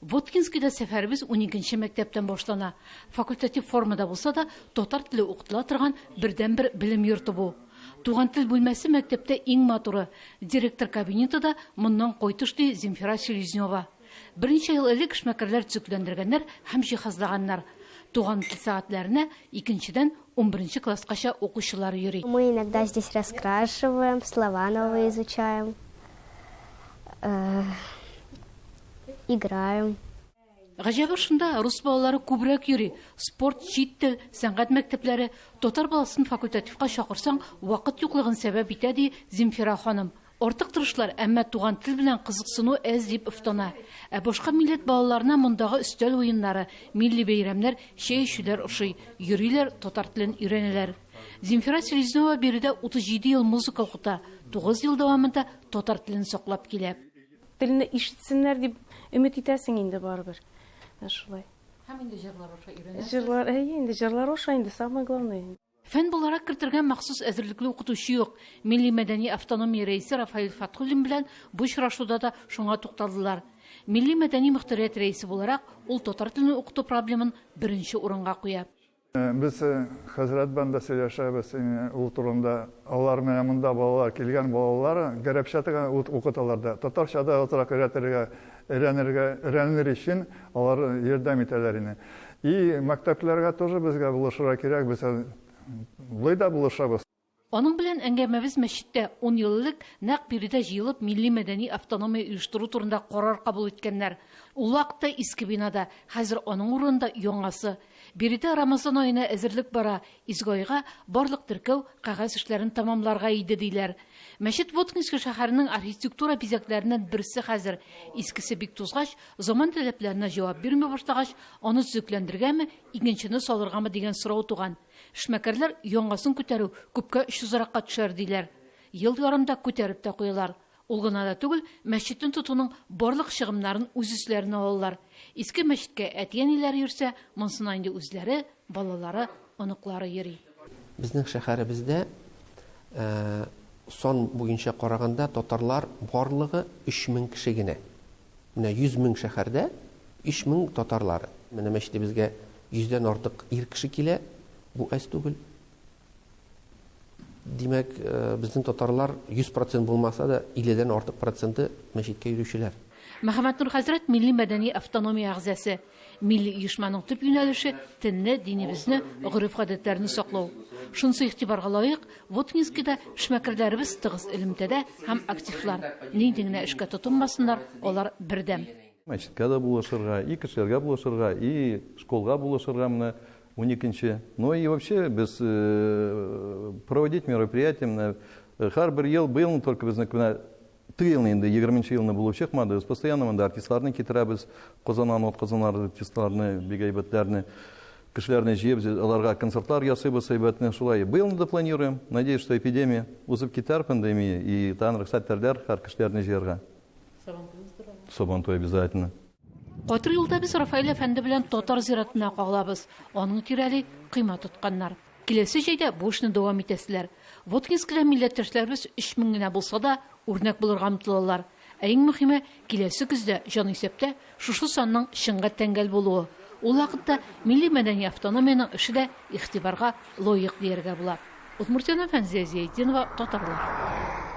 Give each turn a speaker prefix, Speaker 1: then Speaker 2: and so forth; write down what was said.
Speaker 1: Воткинскийда сәфәрбез 12-нче мәктәптән башлана. Факультатив формада булса да, татар теле укытыла торган бердән-бер белем йорты бу. Туган тел бүлмәсе мәктәптә иң матуры. Директор кабинетында моннан кайтыш ди Земфира Селезнева. Берничә ел элек эшмәкәрләр төзекләндергәннәр һәм җиһазлаганнар. Туган тел сәгатьләренә 2-дән 11-нче класскача укучылар йөри.
Speaker 2: Мы иногда здесь раскрашиваем, слова новые изучаем, играем.
Speaker 1: Гаҗәбе шунда, рус балалары күбрәк йөри. Спорт, чит тел, сәнгать мәктәпләре, татар баласын факультативка чакырсаң, вакыт юклыгын сәбәп итә ди Земфира ханым. Артык тырышлар, әмма туган тел белән кызыксыну әз дип ыфтана. Ә башка милләт балаларына мондагы өстәл уеннары, милли бәйрәмнәр, чәй эчүләр ошый, йөриләр, татар телен өйрәнәләр. Земфира Селезнева биредә 37 ел музыка укыта, 9 ел дәвамында татар телен саклап килә.
Speaker 3: Телне ишетсеннәр дип өмет итәсең инде барыбер. Шулай.
Speaker 1: Һәм инде җырлар аша өйрәнәсең.
Speaker 3: Җырлар, инде җырлар аша инде самое главное.
Speaker 1: Фән буларак кертергән махсус әзерлекле укытучы юк. Милли мәдәни автономия рәисе Рафаэль Фатхуллин белән бу очрашуда да шуңа тукталдылар. Милли мәдәни мөхтәрият рәисе буларак ул татар телен укыту проблемын беренче урынга куя.
Speaker 4: Без хәзрәт банда сөйләшәбез ул турында. Алар менә монда балалар килгән балалар гарәпчә укыталар да. Татарча да отрак өйрәнер өчен алар ярдәм итәләр иде. И мәктәпләргә тоже безгә булышырга кирәк, без Лайда булышабыз.
Speaker 1: Аның белән әңгәмәбез мәчеттә 10 ел элек нәкъ биредә җыелып милли мәдәни автономия оештыру турында карар кабул иткәннәр. Ул вакытта иске бинада, хәзер аның урынында яңасы. Биредә Рамазан аена әзерлек бара, изгойга барлык теркәү, кагаз эшләрен тамамларга иде диләр. Мәчет Воткинский шәһәренең архитектура бизәкләреннән берсе хәзер. Искесе бик тузгач, заман таләпләренә җавап бирми башлагач, аны төзекләндергәме, икенчене салыргамы дигән сорау туган. Эшмәкәрләр яңасын күтәрү күпкә очсызракка төшәр диләр. Ел ярымда күтәреп тә куялар. Ул гына да түгел, мәчетен тотуның барлык чыгымнарын үз өсләренә алалар. Иске мәчеткә әтиәниләр йөрсә, монсына инде үзләре, балалары, оныклары йөри.
Speaker 5: Безнең шәһәребездә сон буенча караганда татарлар барлыгы 3000 кеше генә. Менә 100 мең шәһәрдә 3000 татарлар. Менә мәчетебезгә 100дән артык ир кеше килә. Бу әз түгел. Димәк, безнең татарлар 100% булмаса да 50дән артык проценты мәчеткә йөрүчеләр.
Speaker 1: Мөхәммәд Нур хәзрәт милли мәдәни автономия әгъзасы. Милли оешманың төп юнәлеше тенне, динебезне, гореф-гадәтләрне саклау. Шунысы игътибарга лаек, Воткинскийда эшмәкәрләребез тыгыз элемтәдә һәм активлар. Нинди генә эшкә тотынмасыннар, алар бердәм.
Speaker 6: Мәчеткә дә булышырга, и кешеләргә булышырга, и школга булышырга менә 12-нче. Ну и вообще без проводить мероприятия. Һәр ел быел только безнең менә тыелны инде 20-нче елны булып чыкмады. Без постоянно монда артистларны китерәбез. Казаннан аткызаннар артистларны, бик әйбәтләрне, кешеләрне җыеп, аларга концертлар ясыйбыз әйбәтне шулай. Быел да планируем. Надеюсь, что эпидемия узып китәр, пандемия, и тан рөхсәт итәрләр һәр кешеләрне җыярга. Сабантуй обязательно.
Speaker 1: Катыр юлда без Рафаэль әфәнде белән татар зиратына кагылабыз. Аның тирәли кыйма тотканнар. Киләсе җәйдә бу эшне дәвам итәселәр. Воткинскийда милләттәшләребез 3000 генә булса да үрнәк булырга омтылалар. Ә иң мөһиме, киләсе көздә җан исәптә шушы санның чынга тәңгәл булуы. Ул вакытта милли мәдәни автономияның эше дә игътибарга лаек дияргә була. Удмуртияның Фәнзия Зәйтдинова, татарлар.